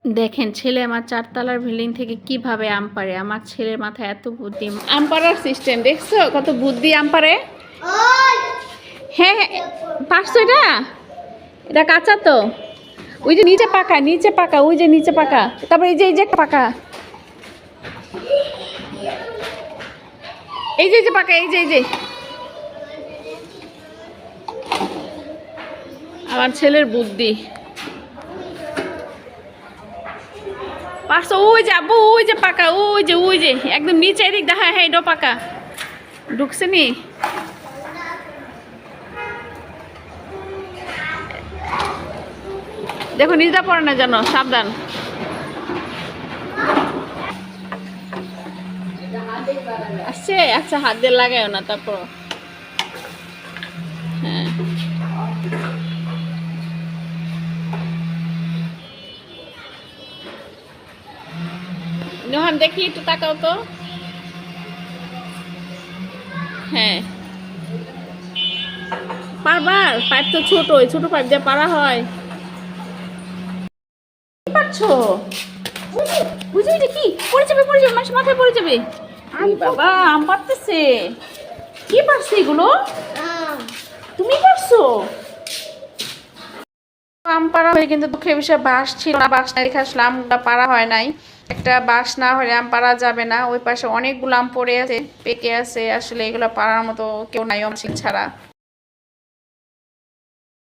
দেখেন ছেলে আমার ৪ তলার বিল্ডিং থেকে কিভাবে আম পাড়ে। আমার ছেলের মাথায় এত বুদ্ধি। আম পাড়ার সিস্টেম দেখছো কত বুদ্ধি আম পাড়ে। হ্যাঁ হ্যাঁ, পারছো এটা? এটা কাঁচা তো। ওই যে নিচে পাকা, নিচে পাকা, ওই যে নিচে পাকা। তারপরে এই যে একটা পাকা, এই যে পাকা, এই যে আমার ছেলের বুদ্ধি। পারছো? ওই যে আব্বু, ওই যে পাকা, ওই যে একদম নিচে, এদিক দেখা। হ্যাঁ এটাও পাকা। ঢুকছে নি? দেখো নিজটা পড়ে না যেন, সাবধান। আসছে? আচ্ছা হাত দিয়ে লাগাও না তারপর। হ্যাঁ নোহান দেখি একটু তাকাও তো। হ্যাঁ পারবার? পাইপ তো ছোট, ওই ছোট পাইপ দিয়ে পারা হয়। কি পারছো? বুঝি এটা কি? পড়ে যাবে, মানুষ মাথায় পড়ে যাবে। আরে বাবা আম পারতেছে। কি পারছে এগুলো? তুমি পারছো? আম পাড়া হয়ে কিন্তু দুঃখের বিষয় বাঁশ ছিল না, বাঁশ না রেখে আসলে আমটা পাড়া হয় নাই। একটা বাঁশ না হলে আম পাড়া যাবে না। ওই পাশে অনেকগুলো আম পড়ে আছে, পেকে আছে, আসলে এগুলো পাড়ার মতো কেউ নাই ছাড়া।